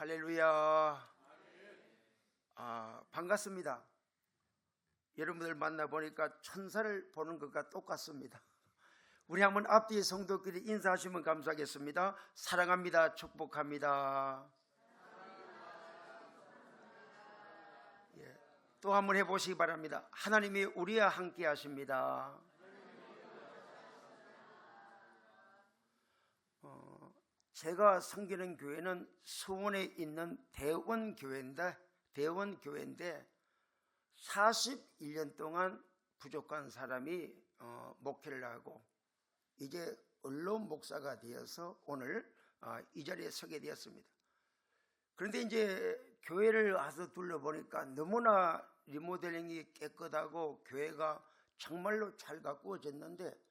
할렐루야. 반갑습니다. 여러분들 만나보니까 천사를 보는 것과 똑같습니다. 우리 한번 앞뒤의 성도끼리 인사하시면 감사하겠습니다. 사랑합니다. 축복합니다. 또 한번 해보시기 바랍니다. 하나님이 우리와 함께 하십니다. 제가 섬기는 교회는 수원에 있는 대원교회인데 41년 동안 부족한 사람이 목회를 하고 이제 언론 목사가 되어서 오늘 이 자리에 서게 되었습니다. 그런데 이제 교회를 와서 둘러보니까 너무나 리모델링이 깨끗하고 교회가 정말로 잘 가꾸어졌는데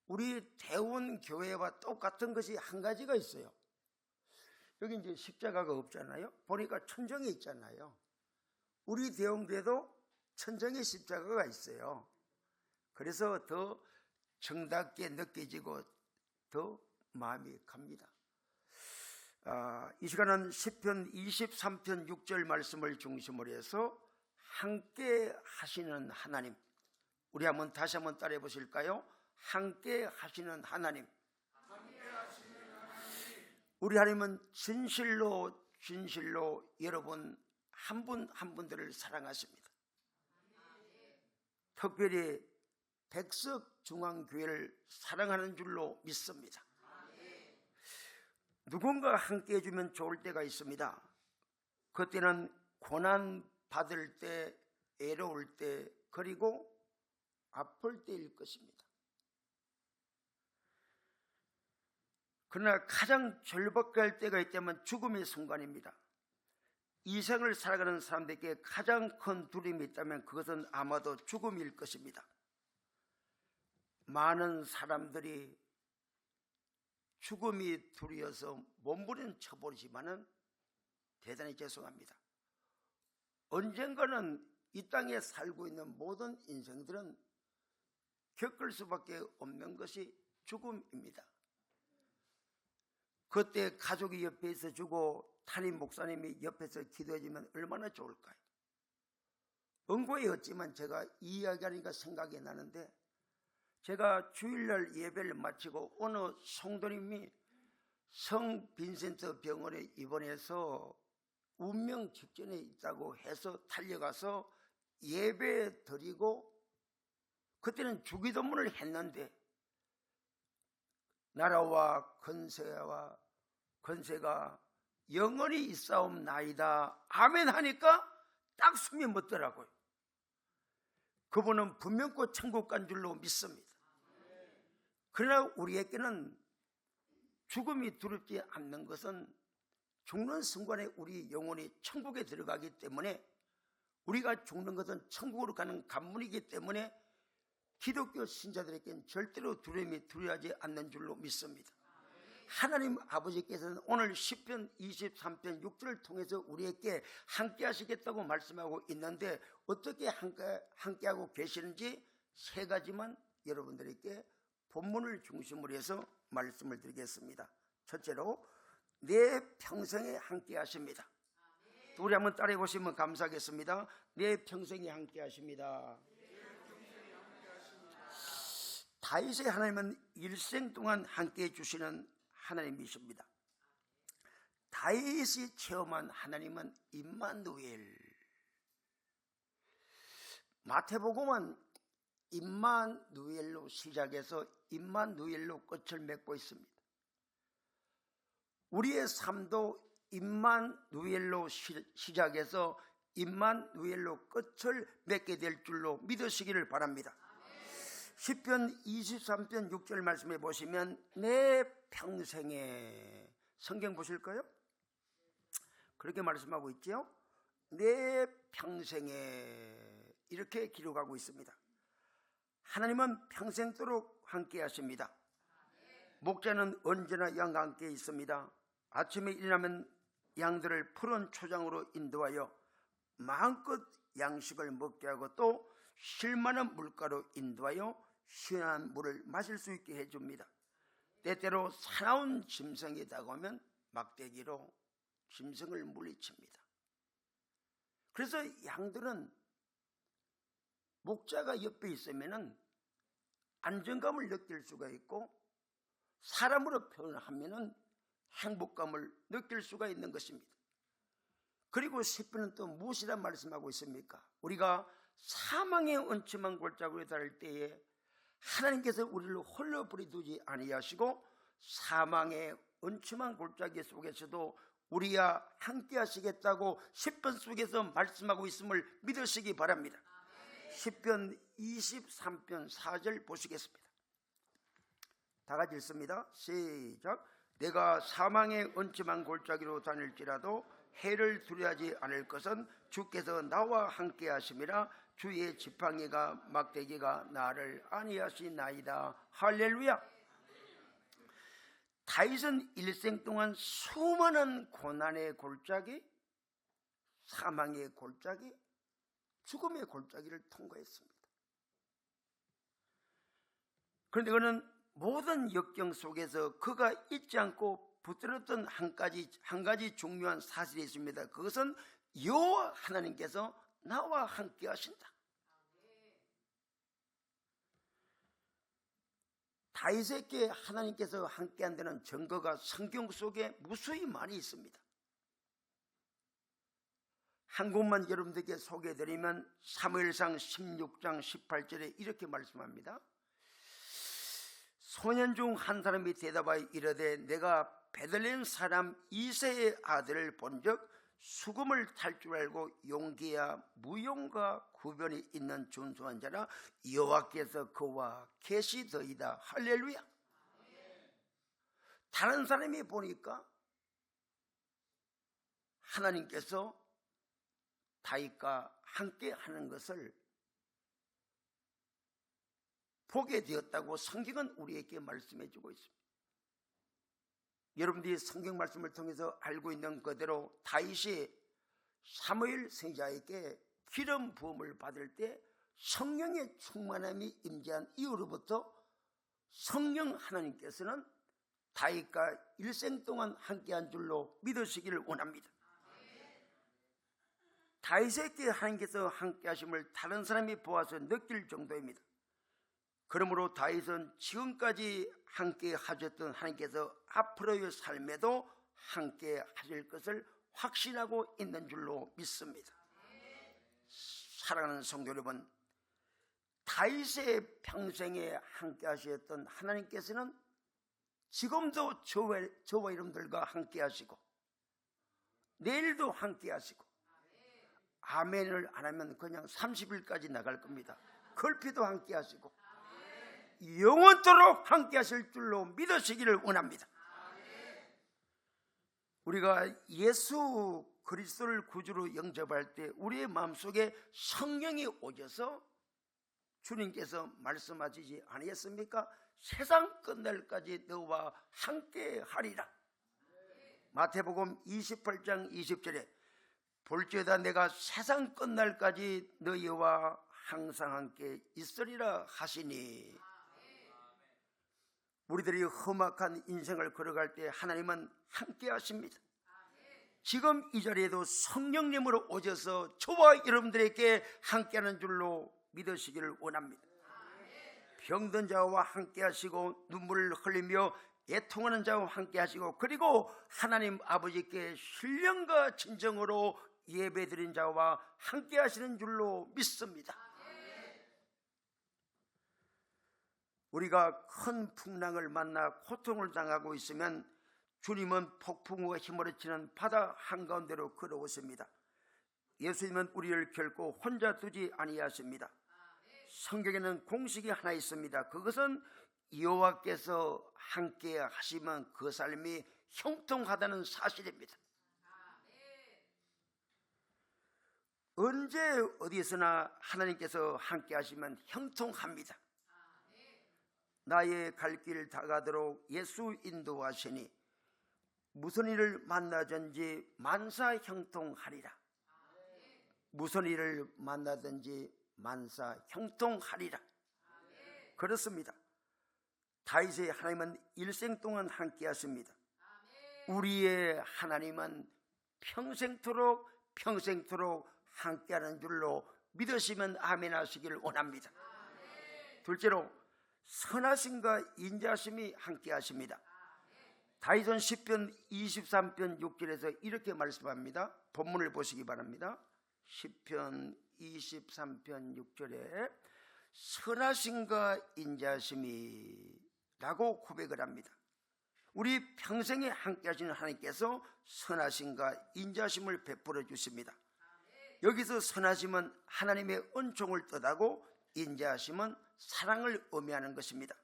우리 대원교회와 똑같은 것이 한 가지가 있어요. 여기 이제 십자가가 없잖아요. 보니까 천정이 있잖아요. 우리 대원교회도 천정에 십자가가 있어요. 그래서 더 정답게 느껴지고 더 마음이 갑니다. 이 시간은 시편 23편 6절 말씀을 중심으로 해서 함께 하시는 하나님, 우리 한번 다시 한번 따라해 보실까요? 함께 하시는 하나님. 우리 하나님은 진실로 여러분 한 분 한 분들을 사랑하십니다. 특별히 백석중앙교회를 사랑하는 줄로 믿습니다. 누군가 함께 해주면 좋을 때가 있습니다. 그때는 고난 받을 때, 애로울 때, 그리고 아플 때일 것입니다. 그러나 가장 절박할 때가 있다면 죽음의 순간입니다. 이 생을 살아가는 사람들에게 가장 큰 두려움이 있다면 그것은 아마도 죽음일 것입니다. 많은 사람들이 죽음이 두려워서 몸부림쳐버리지만은 대단히 죄송합니다. 언젠가는 이 땅에 살고 있는 모든 인생들은 겪을 수밖에 없는 것이 죽음입니다. 그때 가족이 옆에 있어주고 담임 목사님이 옆에서 기도해주면 얼마나 좋을까요? 은고였지만 제가 이 이야기하니까 생각이 나는데, 제가 주일날 예배를 마치고 어느 성도님이 성 빈센트 병원에 입원해서 운명 직전에 있다고 해서 달려가서 예배 드리고, 그때는 주기도문을 했는데 나라와 건세가 영원히 있사옵나이다 아멘 하니까 딱 숨이 멎더라고요. 그분은 분명코 천국 간 줄로 믿습니다. 그러나 우리에게는 죽음이 두렵지 않는 것은 죽는 순간에 우리 영혼이 천국에 들어가기 때문에, 우리가 죽는 것은 천국으로 가는 관문이기 때문에 기독교 신자들에게는 절대로 두려워하지 않는 줄로 믿습니다. 하나님 아버지께서는 오늘 시편 23편 6절을 통해서 우리에게 함께 하시겠다고 말씀하고 있는데, 어떻게 함께하고 계시는지 세 가지만 여러분들에게 본문을 중심으로 해서 말씀을 드리겠습니다. 첫째로, 내 평생에 함께 하십니다. 우리 한번 따라해 보시면 감사하겠습니다. 내 평생에 함께 하십니다. 다윗의 하나님은 일생 동안 함께 해주시는 하나님이십니다. 다윗이 체험한 하나님은 임마누엘. 마태복음은 임마누엘로 시작해서 임마누엘로 끝을 맺고 있습니다. 우리의 삶도 임마누엘로 시작해서 임마누엘로 끝을 맺게 될 줄로 믿으시기를 바랍니다. 시편 23편 6절 말씀해 보시면 내 평생에, 성경 보실까요? 그렇게 말씀하고 있죠. 내 평생에 이렇게 기록하고 있습니다. 하나님은 평생도록 함께 하십니다. 목자는 언제나 양과 함께 있습니다. 아침에 일어나면 양들을 푸른 초장으로 인도하여 마음껏 양식을 먹게 하고 또 쉴만한 물가로 인도하여 시원한 물을 마실 수 있게 해줍니다. 때때로 사나운 짐승이 다가오면 막대기로 짐승을 물리칩니다. 그래서 양들은 목자가 옆에 있으면 안정감을 느낄 수가 있고, 사람으로 표현하면 행복감을 느낄 수가 있는 것입니다. 그리고 시편은 또 무엇이라 말씀하고 있습니까? 우리가 사망의 음침한 골짜기에 달할 때에 하나님께서 우리를 홀로 버려두지 아니하시고 사망의 음침한 골짜기 속에서도 우리와 함께 하시겠다고 시편 속에서 말씀하고 있음을 믿으시기 바랍니다. 시편 23편 4절 보시겠습니다. 다 같이 읽습니다. 시작. 내가 사망의 음침한 골짜기로 다닐지라도 해를 두려워하지 않을 것은 주께서 나와 함께 하심이라. 주의 지팡이가 막대기가 나를 안위하시나이다. 할렐루야. 다윗은 일생 동안 수많은 고난의 골짜기, 사망의 골짜기, 죽음의 골짜기를 통과했습니다. 그런데 그는 모든 역경 속에서 그가 잊지 않고 붙들었던 한 가지 중요한 사실이 있습니다. 그것은 여호와 하나님께서 나와 함께 하신다. 다윗에게 하나님께서 함께 한다는 증거가 성경 속에 무수히 많이 있습니다. 한 곳만 여러분들께 소개해드리면 사무엘상 16장 18절에 이렇게 말씀합니다. 소년 중 한 사람이 대답하여 이르되 내가 베들레헴 사람 이새의 아들을 본즉 수금을 탈 줄 알고 용기야 무용과 구변이 있는 준수한 자라. 여호와께서 그와 계시더이다. 할렐루야. 다른 사람이 보니까 하나님께서 다윗과 함께 하는 것을 보게 되었다고 성경은 우리에게 말씀해 주고 있습니다. 여러분들이 성경 말씀을 통해서 알고 있는 그대로 다윗이 사무엘 선지자에게 기름 부음을 받을 때 성령의 충만함이 임재한 이후로부터 성령 하나님께서는 다윗과 일생 동안 함께한 줄로 믿으시기를 원합니다. 다윗에게 하나님께서 함께하심을 다른 사람이 보아서 느낄 정도입니다. 그러므로 다윗은 지금까지 함께 하셨던 하나님께서 앞으로의 삶에도 함께 하실 것을 확신하고 있는 줄로 믿습니다. 사랑하는 성도 여러분, 다윗의 평생에 함께 하셨던 하나님께서는 지금도 저와 여러분들과 함께 하시고 내일도 함께 하시고, 아멘을 안 하면 그냥 30일까지 나갈 겁니다. 걸피도 함께 하시고 영원토록 함께 하실 줄로 믿으시기를 원합니다. 우리가 예수 그리스도를 구주로 영접할 때 우리의 마음속에 성령이 오셔서 주님께서 말씀하시지 아니했습니까? 세상 끝날까지 너와 함께 하리라. 마태복음 28장 20절에 볼지어다 내가 세상 끝날까지 너희와 항상 함께 있으리라 하시니, 우리들이 험악한 인생을 걸어갈 때 하나님은 함께 하십니다. 지금 이 자리에도 성령님으로 오셔서 저와 여러분들에게 함께하는 줄로 믿으시기를 원합니다. 병든 자와 함께 하시고 눈물을 흘리며 애통하는 자와 함께 하시고, 그리고 하나님 아버지께 신령과 진정으로 예배드린 자와 함께 하시는 줄로 믿습니다. 우리가 큰 풍랑을 만나 고통을 당하고 있으면 주님은 폭풍우가 휘몰아치는 바다 한가운데로 걸어오십니다. 예수님은 우리를 결코 혼자 두지 아니하십니다. 성경에는 공식이 하나 있습니다. 그것은 여호와께서 함께 하시면 그 삶이 형통하다는 사실입니다. 언제 어디에서나 하나님께서 함께 하시면 형통합니다. 나의 갈 길 다가도록 예수 인도하시니 무슨 일을 만나든지 만사 형통하리라. 무슨 일을 만나든지 만사 형통하리라. 그렇습니다. 다윗의 하나님은 일생 동안 함께 하십니다. 우리의 하나님은 평생토록 함께하는 줄로 믿으시면 아멘 하시기를 원합니다. 둘째로 선하심과 인자심이 함께하십니다. 다윗은 시편 23편 6절에서 이렇게 말씀합니다. 본문을 보시기 바랍니다. 시편 23편 6절에 선하심과 인자심이 라고 고백을 합니다. 우리 평생에 함께 하시는 하나님께서 선하심과 인자심을 베풀어 주십니다. 여기서 선하심은 하나님의 은총을 뜻하고 인자심은 사랑을 의미하는 것입니다.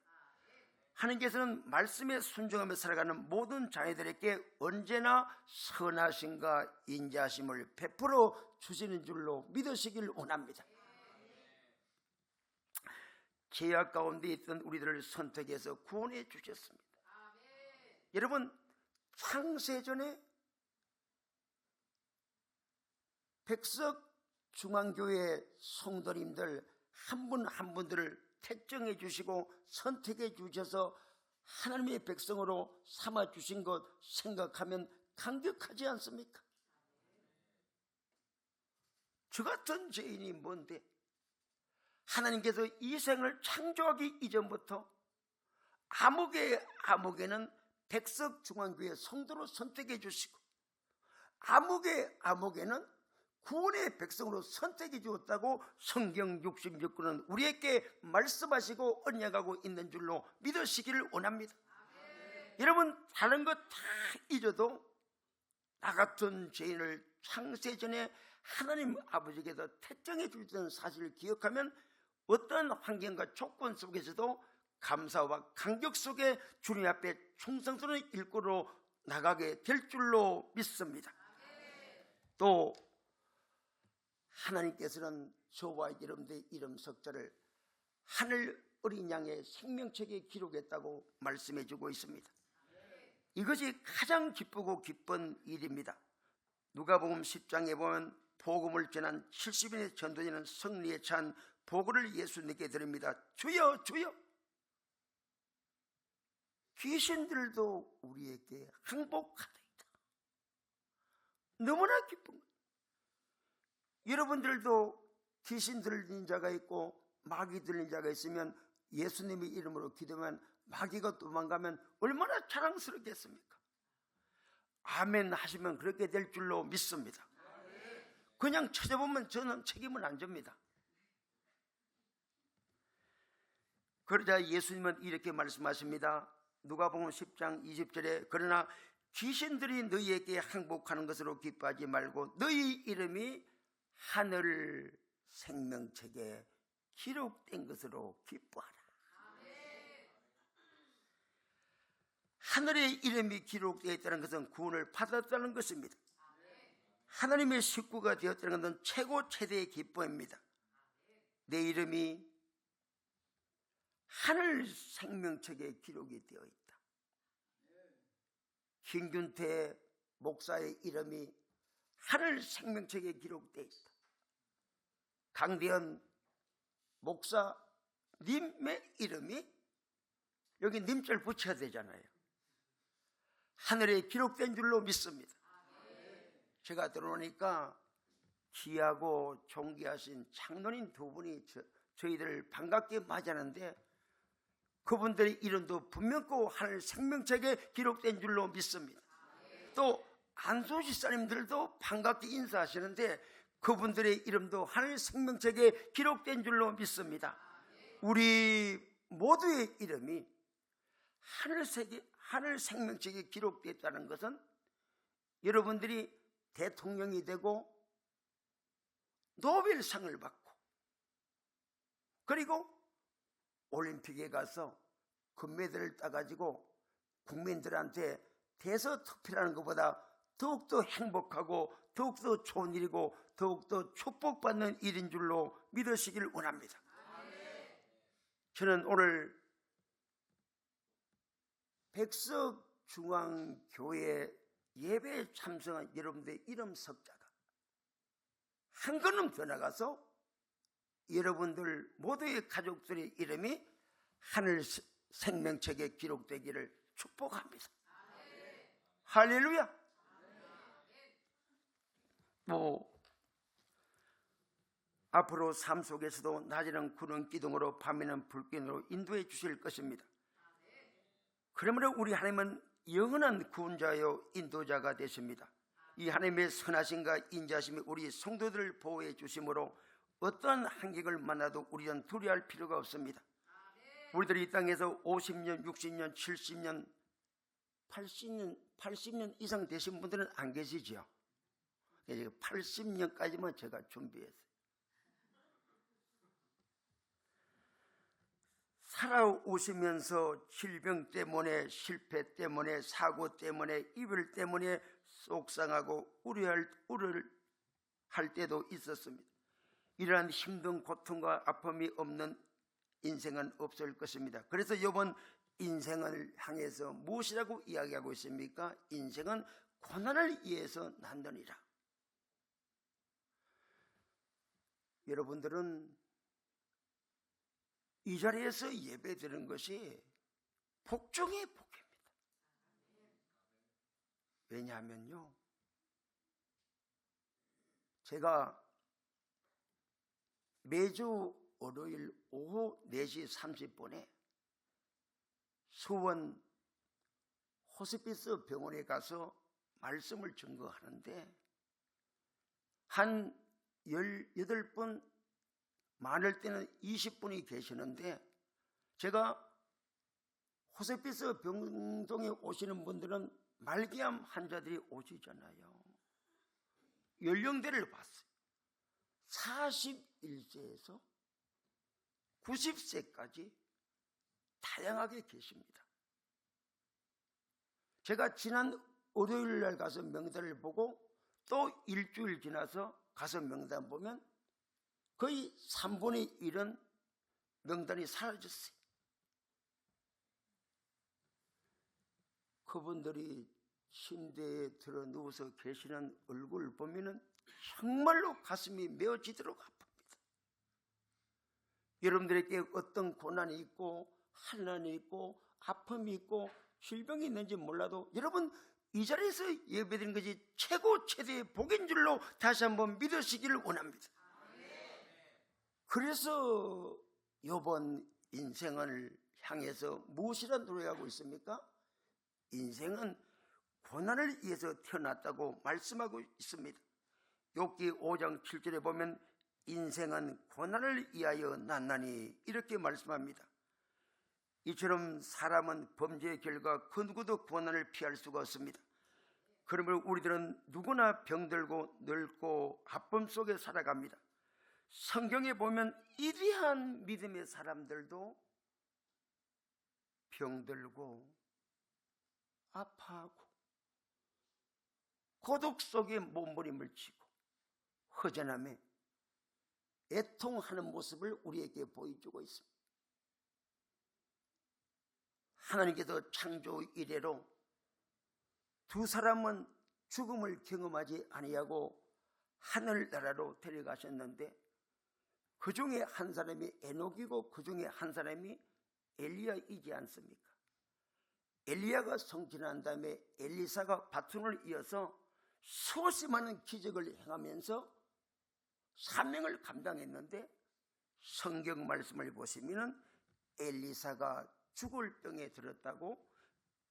하나님께서는 말씀에 순종하며 살아가는 모든 자녀들에게 언제나 선하심과 인자심을 베풀어 주시는 줄로 믿으시길 원합니다. 죄악 가운데 있던 우리들을 선택해서 구원해 주셨습니다. 여러분, 창세전에 백석중앙교회 성도님들 한 분 한 분들을 택정해 주시고 선택해 주셔서 하나님의 백성으로 삼아 주신 것 생각하면 감격하지 않습니까? 저 같은 죄인이 뭔데 하나님께서 이 생을 창조하기 이전부터 아무개는 백석중앙교회 성도로 선택해 주시고 아무개는 구원의 백성으로 선택해 주었다고 성경 66권은 우리에게 말씀하시고 언약하고 있는 줄로 믿으시기를 원합니다. 여러분, 다른 것 다 잊어도 나 같은 죄인을 창세전에 하나님 아버지께서 택정해 주셨다는 사실을 기억하면 어떤 환경과 조건 속에서도 감사와 감격 속에 주님 앞에 충성스러운 일꾼으로 나가게 될 줄로 믿습니다. 또 하나님께서는 저와 여러분들의 이름 석자를 하늘 어린 양의 생명책에 기록했다고 말씀해 주고 있습니다. 이것이 가장 기쁘고 기쁜 일입니다. 누가복음 10장에 보면 복음을 전한 70인의 전도자는 승리에 찬 보고를 예수님께 드립니다. 주여 주여, 귀신들도 우리에게 항복하리이다. 너무나 기쁜 거예요. 여러분들도 귀신 들린 자가 있고 마귀 들린 자가 있으면 예수님의 이름으로 기도하면 마귀가 도망가면 얼마나 자랑스럽겠습니까? 아멘 하시면 그렇게 될 줄로 믿습니다. 그냥 찾아보면 저는 책임을 안 집니다. 그러자 예수님은 이렇게 말씀하십니다. 누가복음 10장 20절에 그러나 귀신들이 너희에게 항복하는 것으로 기뻐하지 말고 너희 이름이 하늘 생명책에 기록된 것으로 기뻐하라. 하늘의 이름이 기록되어 있다는 것은 구원을 받았다는 것입니다. 하나님의 식구가 되었다는 것은 최고 최대의 기쁨입니다. 내 이름이 하늘 생명책에 기록이 되어 있다. 김균태 목사의 이름이 하늘 생명책에 기록되어 있다. 강대현 목사님의 이름이 여기 님자를 붙여야 되잖아요. 하늘에 기록된 줄로 믿습니다. 제가 들어오니까 귀하고 존귀하신 장로님 두 분이 저희들을 반갑게 맞이하는데 그분들의 이름도 분명코 하늘 생명책에 기록된 줄로 믿습니다. 또 안소집사님들도 반갑게 인사하시는데 그분들의 이름도 하늘 생명책에 기록된 줄로 믿습니다. 우리 모두의 이름이 하늘 생명책에 기록됐다는 것은 여러분들이 대통령이 되고 노벨상을 받고 그리고 올림픽에 가서 금메달을 따가지고 국민들한테 대서특필하는 것보다 더욱더 행복하고 더욱더 좋은 일이고 더욱더 축복받는 일인 줄로 믿으시길 원합니다. 저는 오늘 백석중앙교회 예배에 참석한 여러분들의 이름 석자가 한 걸음 더 나가서 여러분들 모두의 가족들의 이름이 하늘 생명책에 기록되기를 축복합니다. 할렐루야. 앞으로 삶 속에서도 낮에는 구름 기둥으로 밤에는 불기둥으로 인도해 주실 것입니다. 그러므로 우리 하나님은 영원한 구원자요 인도자가 되십니다. 이 하나님의 선하심과 인자심이 우리 성도들을 보호해 주심으로 어떠한 환경을 만나도 우리는 두려워할 필요가 없습니다. 우리들이 이 땅에서 50년, 60년, 70년, 80년 이상 되신 분들은 안 계시죠. 80년까지만 제가 준비했어요. 살아오시면서 질병 때문에, 실패 때문에, 사고 때문에, 이별 때문에 속상하고 우려할 때도 있었습니다. 이러한 힘든 고통과 아픔이 없는 인생은 없을 것입니다. 그래서 이번 인생을 향해서 무엇이라고 이야기하고 있습니까? 인생은 고난을 위해서 난다니라. 여러분들은 이 자리에서 예배드리는 것이 복 중의 복입니다. 왜냐하면요, 제가 매주 월요일 오후 4시 30분에 수원 호스피스 병원에 가서 말씀을 증거하는데 한 18분, 많을 때는 20분이 계시는데, 제가 호스피스 병동에 오시는 분들은 말기암 환자들이 오시잖아요. 연령대를 봤어요. 41세에서 90세까지 다양하게 계십니다. 제가 지난 월요일 날 가서 명단을 보고 또 일주일 지나서 가서 명단 보면 거의 3분의 1은 명단이 사라졌어요. 그분들이 침대에 들어 누워서 계시는 얼굴을 보면 정말로 가슴이 메어지도록 아픕니다. 여러분들에게 어떤 고난이 있고 환난이 있고 아픔이 있고 질병이 있는지 몰라도 여러분 이 자리에서 예배드리는 것이 최고 최대의 복인 줄로 다시 한번 믿으시기를 원합니다. 그래서 이번 인생을 향해서 무엇이라 노래하고 있습니까? 인생은 고난을 위해서 태어났다고 말씀하고 있습니다. 욥기 5장 7절에 보면 인생은 고난을 위하여 났나니 이렇게 말씀합니다. 이처럼 사람은 범죄의 결과 그 누구도 고난을 피할 수가 없습니다. 그러므로 우리들은 누구나 병들고 늙고 아픔 속에 살아갑니다. 성경에 보면 위대한 믿음의 사람들도 병들고 아파하고 고독 속에 몸부림을 치고 허전함에 애통하는 모습을 우리에게 보여주고 있습니다. 하나님께서 창조 이래로 두 사람은 죽음을 경험하지 아니하고 하늘나라로 데려가셨는데 그 중에 한 사람이 에녹이고 그 중에 한 사람이 엘리야이지 않습니까? 엘리야가 성취한 다음에 엘리사가 바톤을 이어서 수없이 많은 기적을 행하면서 사명을 감당했는데 성경 말씀을 보시면 엘리사가 죽을 병에 들었다고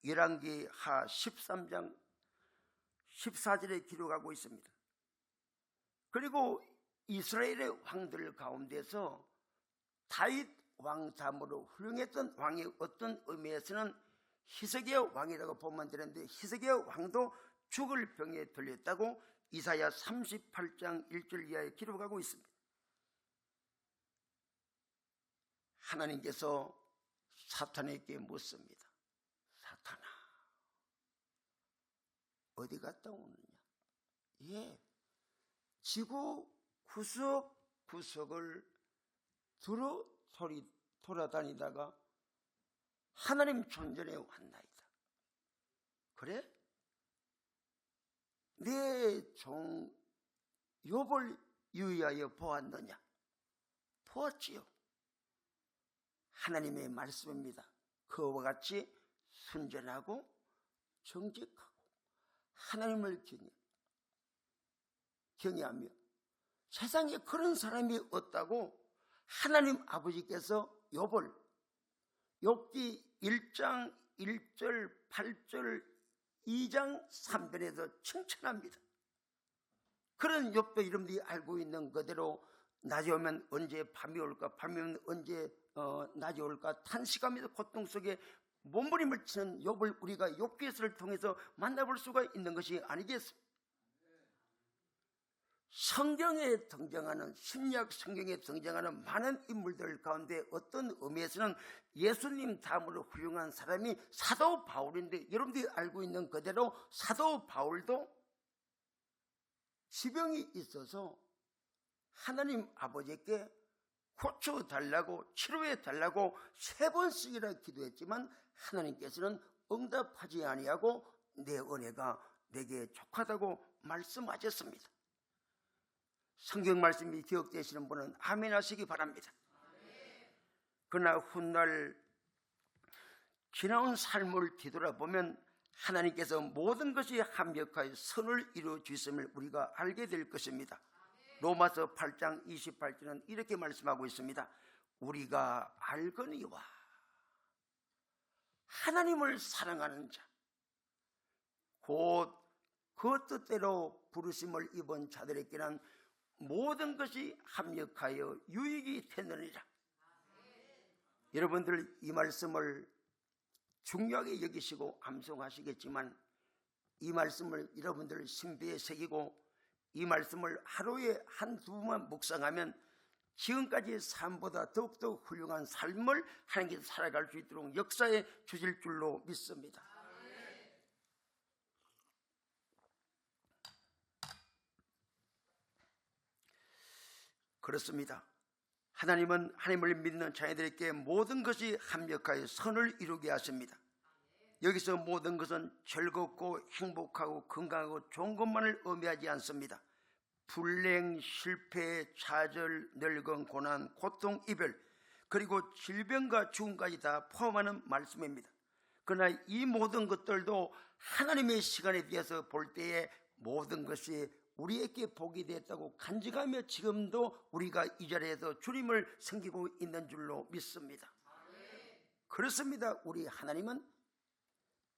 열왕기하 13장 14절에 기록하고 있습니다. 그리고 이스라엘의 왕들 가운데서 다윗 왕 다음으로 훌륭했던 왕이 어떤 의미에서는 히스기야 왕이라고 보면 되는데 히스기야 왕도 죽을 병에 들렸다고 이사야 38장 1절 이하에 기록하고 있습니다. 하나님께서 사탄에게 묻습니다. 사탄아, 어디 갔다 오느냐? 예, 지구 구석구석을 돌아다니다가 하나님 존전에 왔나이다. 그래? 내 종 욥을 유의하여 보았느냐? 보았지요. 하나님의 말씀입니다. 그와 같이 순전하고 정직하고 하나님을 기념 경외하며 세상에 그런 사람이 없다고 하나님 아버지께서 욥을 욥기 1장 1절 8절 2장 3절에서 칭찬합니다. 그런 욥도 여러분들이 알고 있는 그대로 낮이 오면 언제 밤이 올까, 밤이 오면 언제 낮이 올까 탄식하면서 고통 속에 몸부림을 치는 욥을 우리가 욥기서를 통해서 만나볼 수가 있는 것이 아니겠습니까? 성경에 등장하는 신약 성경에 등장하는 많은 인물들 가운데 어떤 의미에서는 예수님 다음으로 훌륭한 사람이 사도 바울인데, 여러분들이 알고 있는 그대로 사도 바울도 지병이 있어서 하나님 아버지께 고쳐달라고 치료해달라고 3번씩이나 기도했지만 하나님께서는 응답하지 아니하고 내 은혜가 내게 족하다고 말씀하셨습니다. 성경 말씀이 기억되시는 분은 아멘 하시기 바랍니다. 그러나 훗날 지나온 삶을 뒤돌아보면 하나님께서 모든 것이 합력하여 선을 이루어 주셨음을 우리가 알게 될 것입니다. 로마서 8장 28절은 이렇게 말씀하고 있습니다. 우리가 알거니와 하나님을 사랑하는 자 곧 그 뜻대로 부르심을 입은 자들에게는 모든 것이 합력하여 유익이 되느니라. 여러분들 이 말씀을 중요하게 여기시고 암송하시겠지만 이 말씀을 여러분들 심비에 새기고 이 말씀을 하루에 한두 번만 묵상하면 지금까지의 삶보다 더욱더 훌륭한 삶을 하나님께서 살아갈 수 있도록 역사해 주실 줄로 믿습니다. 그렇습니다. 하나님은 하나님을 믿는 자녀들에게 모든 것이 합력하여 선을 이루게 하십니다. 여기서 모든 것은 즐겁고 행복하고 건강하고 좋은 것만을 의미하지 않습니다. 불행, 실패, 좌절, 늙음, 고난, 고통, 이별, 그리고 질병과 죽음까지 다 포함하는 말씀입니다. 그러나 이 모든 것들도 하나님의 시간에 비해서 볼 때에 모든 것이 우리에게 복이 되었다고 간직하며 지금도 우리가 이 자리에서 주님을 섬기고 있는 줄로 믿습니다. 그렇습니다. 우리 하나님은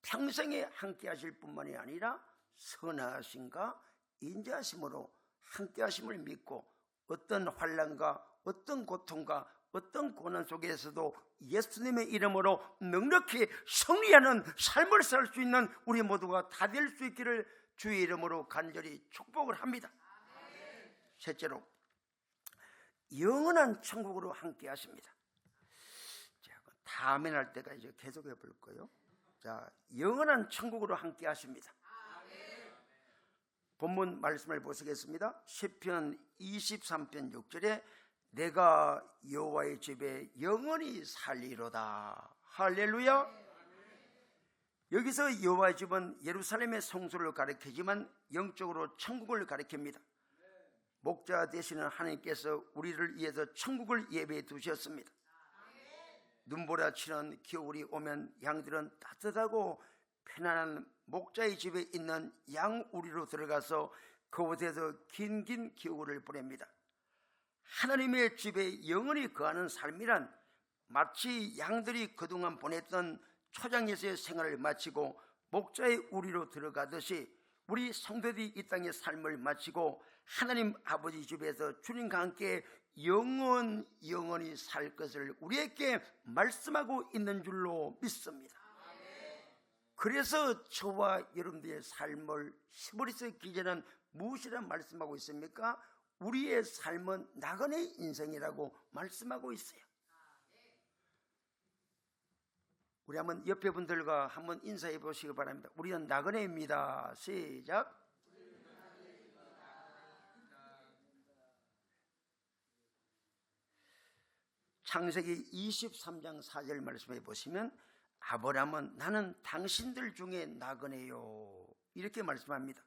평생에 함께 하실 뿐만이 아니라 선하심과 인자하심으로 함께 하심을 믿고 어떤 환난과 어떤 고통과 어떤 고난 속에서도 예수님의 이름으로 넉넉히 승리하는 삶을 살 수 있는 우리 모두가 다 될 수 있기를 주의 이름으로 간절히 축복을 합니다. 셋째로 영원한 천국으로 함께 하십니다. 다음에 할 때가 이제 계속해 볼 거예요. 자, 영원한 천국으로 함께 하십니다. 본문 말씀을 보시겠습니다. 시편 23편 6절에 내가 여호와의 집에 영원히 살리로다. 할렐루야. 여기서 여호와의 집은 예루살렘의 성소를 가리키지만 영적으로 천국을 가리킵니다. 목자 되시는 하나님께서 우리를 위해서 천국을 예배해 두셨습니다. 눈보라치는 겨울이 오면 양들은 따뜻하고 편안한 목자의 집에 있는 양우리로 들어가서 그곳에서 긴 겨울을 보냅니다. 하나님의 집에 영원히 거하는 삶이란 마치 양들이 그동안 보냈던 초장에서의 생활을 마치고 목자의 우리로 들어가듯이 우리 성도들이 이 땅의 삶을 마치고 하나님 아버지 집에서 주님과 함께 영원히 살 것을 우리에게 말씀하고 있는 줄로 믿습니다. 그래서 저와 여러분들의 삶을 히브리서 기자는 무엇이라 말씀하고 있습니까? 우리의 삶은 나그네 인생이라고 말씀하고 있어요. 우리 한번 옆에 분들과 한번 인사해 보시기 바랍니다. 우리는 나그네입니다. 시작. 창세기 23장 4절 말씀해 보시면 아브라함은 나는 당신들 중에 나그네요 이렇게 말씀합니다.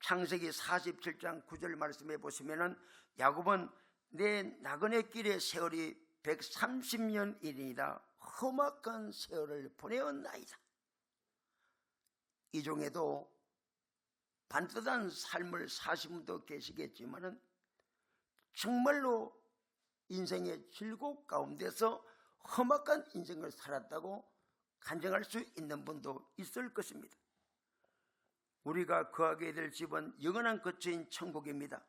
창세기 47장 9절 말씀해 보시면 야곱은 내 나그네 길의 세월이 130년이니라 험악한 세월을 보내었나이다. 이 중에도 반듯한 삶을 사신 분도 계시겠지만은 정말로 인생의 즐거움 가운데서 험악한 인생을 살았다고 간증할 수 있는 분도 있을 것입니다. 우리가 거하게 될 집은 영원한 거처인 천국입니다.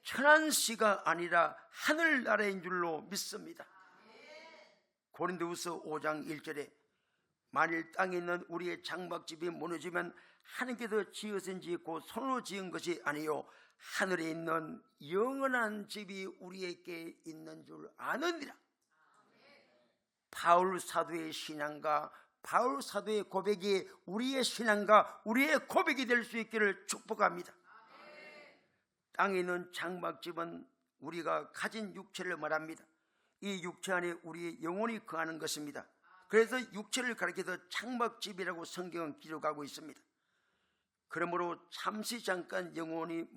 천한 씨가 아니라 하늘나라인 줄로 믿습니다. 고린도후서 5장 1절에 만일 땅에 있는 우리의 장막집이 무너지면 하나님께서 지으신 집 곧 손으로 지은 것이 아니요 하늘에 있는 영원한 집이 우리에게 있는 줄 아느니라. 바울 사도의 신앙과 바울 사도의 고백이 우리의 신앙과 우리의 고백이 될 수 있기를 축복합니다. 땅에 있는 장막집은 우리가 가진 육체를 말합니다. 이 육체 안에 우리의 영혼이 거하는 것입니다. 그래서 육체를 가리켜서 장막집이라고 성경은 기록하고 있습니다. 그러므로 잠시 잠깐 영혼이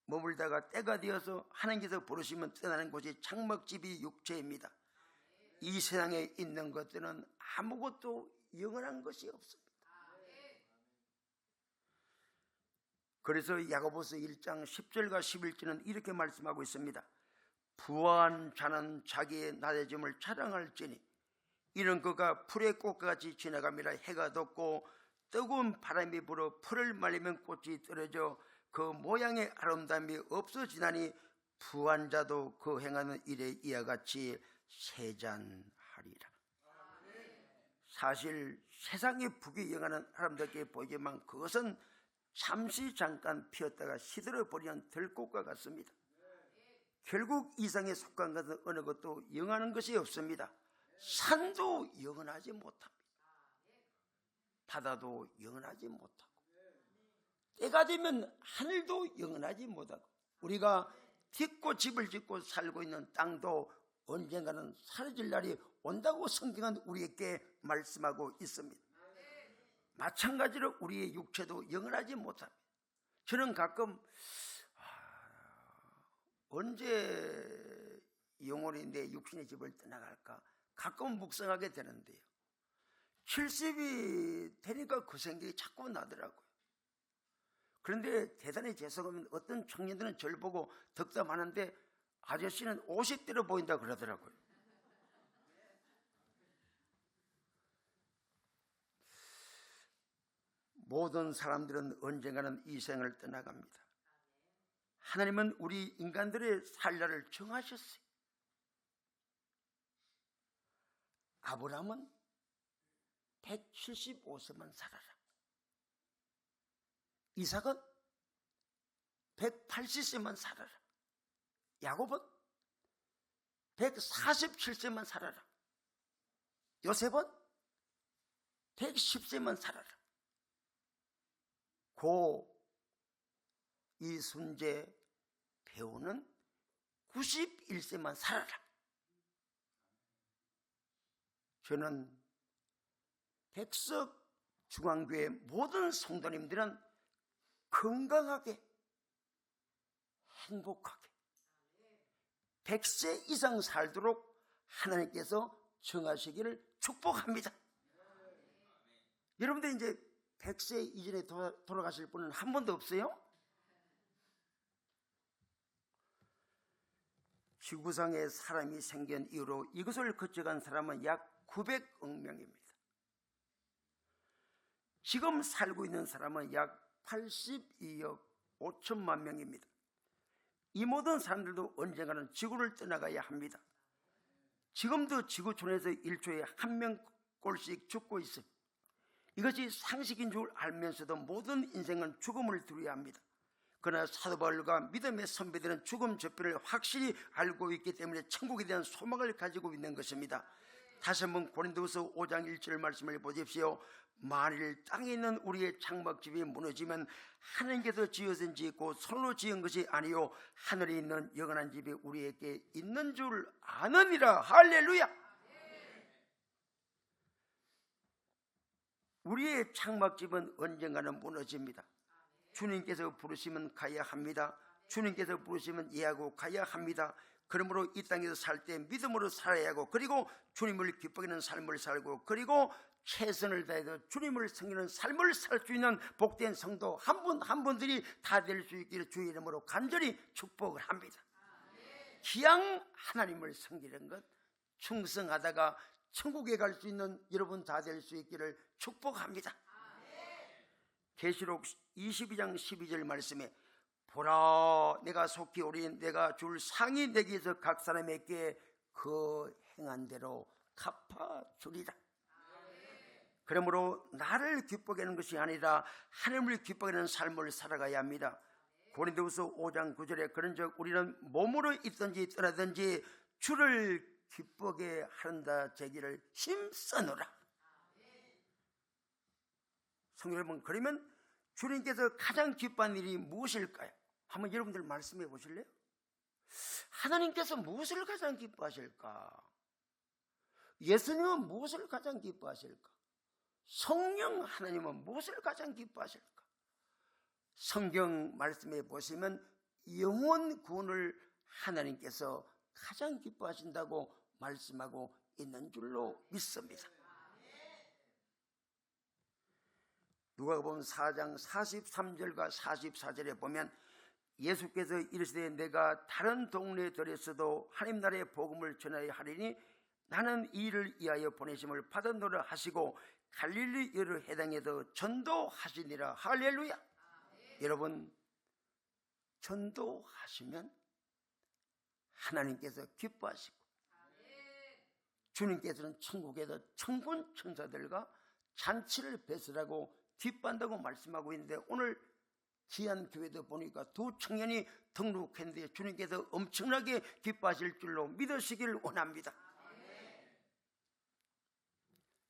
머물다가 때가 되어서 하나님께서 부르시면 떠나는 곳이 장막집이 육체입니다. 이 세상에 있는 것들은 아무것도 영원한 것이 없습니다. 그래서 야고보서 1장 10절과 11절은 이렇게 말씀하고 있습니다. 부한 자는 자기의 나대짐을 자랑할지니 이는 그가 풀의 꽃같이 지나가미라. 해가 돋고 뜨거운 바람이 불어 풀을 말리면 꽃이 떨어져 그 모양의 아름다움이 없어지나니 부한 자도 그 행하는 일에 이와 같이 세잔하리라. 사실 세상의 북이 영하는 사람들에게 보이지만 그것은 잠시 잠깐 피었다가 시들어버리는 들꽃과 같습니다. 결국 이상에 속한 것은 어느 것도 영하는 것이 없습니다. 산도 영원하지 못합니다. 바다도 영원하지 못하고 때가 되면 하늘도 영원하지 못하고 우리가 딛고 집을 짓고 살고 있는 땅도 언젠가는 사라질 날이 온다고 성경은 우리에게 말씀하고 있습니다. 마찬가지로 우리의 육체도 영원하지 못합니다. 저는 가끔 언제 영혼이 내 육신의 집을 떠나갈까 가끔 묵상하게 되는데요. 70이 되니까 그 생각이 자꾸 나더라고요. 그런데 대단히 죄송하면 어떤 청년들은 저를 보고 덕담하는데 아저씨는 50대로 보인다 그러더라고요. 모든 사람들은 언젠가는 이 생을 떠나갑니다. 하나님은 우리 인간들의 살 날을 정하셨어요. 아브라함은 175세만 살아라. 이삭은 180세만 살아라. 야곱은 147세만 살아라. 요셉은 110세만 살아라. 고 이순재 배우는 91세만 살아라. 저는 백석 중앙교회 모든 성도님들은 건강하게 행복하게 100세 이상 살도록 하나님께서 정하시기를 축복합니다. 여러분들 이제 100세 이전에 돌아가실 분은 한 번도 없어요? 지구상에 사람이 생긴 이후로 이것을 거쳐간 사람은 약 900억 명입니다. 지금 살고 있는 사람은 약 82억 5천만 명입니다. 이 모든 사람들도 언젠가는 지구를 떠나가야 합니다. 지금도 지구촌에서 1초에 한 명꼴씩 죽고 있어요. 이것이 상식인 줄 알면서도 모든 인생은 죽음을 두려워야 합니다. 그러나 사도 바울과 믿음의 선배들은 죽음 저편을 확실히 알고 있기 때문에 천국에 대한 소망을 가지고 있는 것입니다. 다시 한번 고린도후서 5장 1절 말씀을 보십시오. 만일 땅에 있는 우리의 장막집이 무너지면 하나님께서 지으신 집 곧 손으로 지은 것이 아니요 하늘에 있는 영원한 집이 우리에게 있는 줄 아느니라. 할렐루야. 우리의 장막집은 언젠가는 무너집니다. 주님께서 부르시면 가야 합니다. 주님께서 부르시면 예하고 가야 합니다. 그러므로 이 땅에서 살 때 믿음으로 살아야 하고 그리고 주님을 기쁘게 하는 삶을 살고 그리고 최선을 다해서 주님을 섬기는 삶을 살 수 있는 복된 성도 한 분 한 분들이 다 될 수 있기를 주의 이름으로 간절히 축복을 합니다. 기양 하나님을 섬기는 것, 충성하다가 천국에 갈 수 있는 여러분 다 될 수 있기를 축복합니다. 계시록 22장 12절 말씀에 보라 내가 속히 오리니 내가 줄 상이 내게서 각 사람에게 그 행한 대로 갚아주리라. 그러므로 나를 기쁘게 하는 것이 아니라 하나님을 기쁘게 하는 삶을 살아가야 합니다. 고린도후서 5장 9절에 그런즉 우리는 몸으로 있든지 떠나든지 주를 기쁘게 하는다 제기를 힘써노라. 성도 여러분, 그러면 주님께서 가장 기뻐하는 일이 무엇일까요? 한번 여러분들 말씀해 보실래요? 하나님께서 무엇을 가장 기뻐하실까? 예수님은 무엇을 가장 기뻐하실까? 성령 하나님은 무엇을 가장 기뻐하실까? 성경 말씀에 보시면 영혼 구원을 하나님께서 가장 기뻐하신다고 말씀하고 있는 줄로 믿습니다. 누가복음 4장 43절과 44절에 보면 예수께서 이르시되 내가 다른 동네에 들였어도 하나님 나라의 복음을 전하여 하리니 나는 이 일을 위하여 보내심을 받았노라 하시고 갈릴리 여러 해당에도 전도하시니라. 할렐루야. 여러분, 전도하시면 하나님께서 기뻐하시고 주님께서는 천국에서 천군 천사들과 잔치를 베풀라고 기뻐한다고 말씀하고 있는데, 오늘 귀한 교회도 보니까 두 청년이 등록했는데 주님께서 엄청나게 기뻐하실 줄로 믿으시길 원합니다.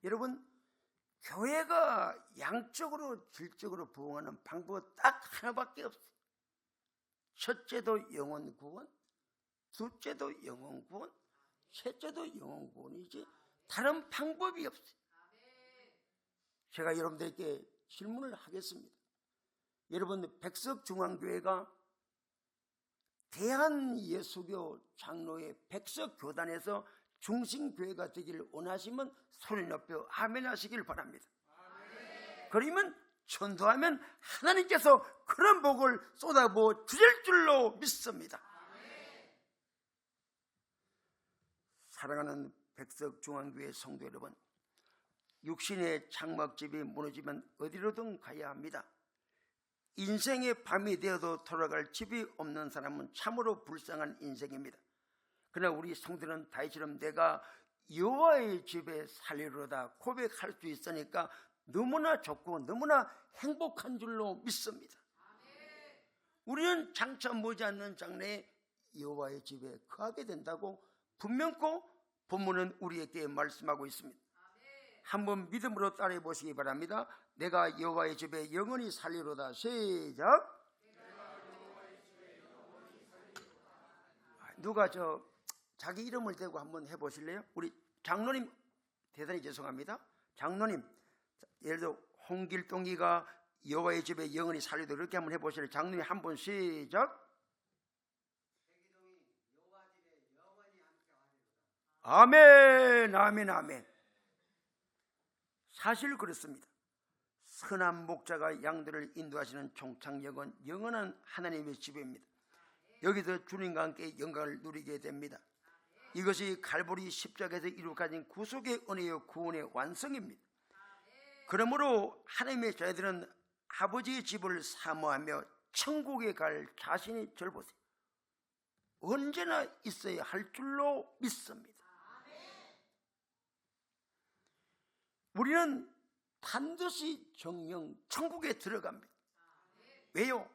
여러분, 교회가 양적으로 질적으로 부흥하는 방법은 딱 하나밖에 없어요. 첫째도 영혼 구원, 둘째도 영혼 구원, 셋째도 영혼 구원이지 다른 방법이 없어요. 제가 여러분들에게 질문을 하겠습니다. 여러분, 백석중앙교회가 대한예수교 장로의 백석교단에서 중심교회가 되기를 원하시면 소리 높여 아멘 하시길 바랍니다. 그러면 전도하면 하나님께서 그런 복을 쏟아부어 주실 줄로 믿습니다. 사랑하는 백석중앙교회 성도 여러분, 육신의 장막집이 무너지면 어디로든 가야 합니다. 인생의 밤이 되어도 돌아갈 집이 없는 사람은 참으로 불쌍한 인생입니다. 그러나 우리 성도는 다윗처럼 내가 여호와의 집에 살리로다 고백할 수 있으니까 너무나 좋고 너무나 행복한 줄로 믿습니다. 우리는 장차 머지않는 장래에 여호와의 집에 거하게 된다고 분명코 본문은 우리에게 말씀하고 있습니다. 한번 믿음으로 따라해 보시기 바랍니다. 내가 여호와의 집에 영원히 살리로다. 시작. 누가 자기 이름을 대고 한번 해보실래요? 우리 장로님, 대단히 죄송합니다. 장로님, 예를 들어 홍길동이가 여호와의 집에 영원히 살리도록 그렇게 한번 해보실래요? 장로님 한번 시작. 아멘, 아멘, 아멘. 사실 그렇습니다. 선한 목자가 양들을 인도하시는 종착역은 영원한 하나님의 집입니다. 여기서 주님과 함께 영광을 누리게 됩니다. 이것이 갈보리 십자가에서 이루어진 구속의 은혜요 구원의 완성입니다. 그러므로 하나님의 자녀들은 아버지의 집을 사모하며 천국에 갈 자신이 절보세요. 언제나 있어야 할 줄로 믿습니다. 우리는 반드시 정령 천국에 들어갑니다. 왜요?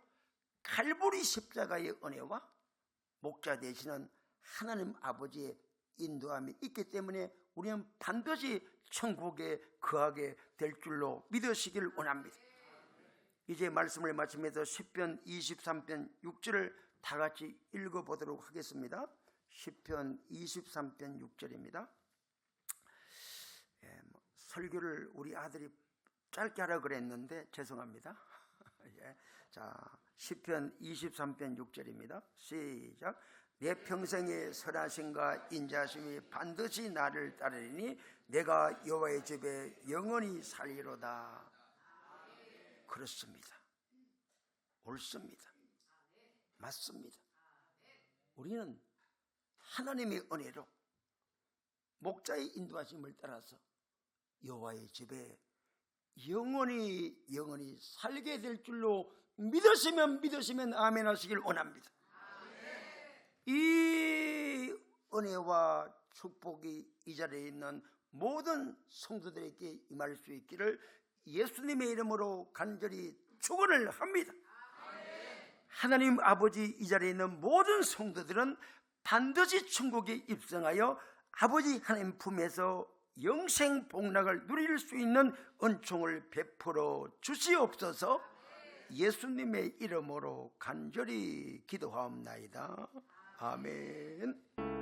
갈보리 십자가의 은혜와 목자 되시는 하나님 아버지의 인도함이 있기 때문에 우리는 반드시 천국에 거하게 될 줄로 믿으시길 원합니다. 이제 말씀을 마치면서 시편 23편 6절을 다 같이 읽어보도록 하겠습니다. 시편 23편 6절입니다. 설교를 우리 아들이 짧게 하라 그랬는데 죄송합니다. 자, 시편 23편 6절입니다. 시작. 내 평생의 선하심과 인자심이 반드시 나를 따르리니 내가 여호와의 집에 영원히 살리로다. 그렇습니다. 옳습니다. 맞습니다. 우리는 하나님의 은혜로 목자의 인도하심을 따라서 여호와의 집에 영원히 살게 될 줄로 믿으시면 아멘 하시길 원합니다. 이 은혜와 축복이 이 자리에 있는 모든 성도들에게 임할 수 있기를 예수님의 이름으로 간절히 축원을 합니다. 하나님 아버지, 이 자리에 있는 모든 성도들은 반드시 천국에 입성하여 아버지 하나님 품에서 영생 복락을 누릴 수 있는 은총을 베풀어 주시옵소서. 예수님의 이름으로 간절히 기도하옵나이다. 아멘.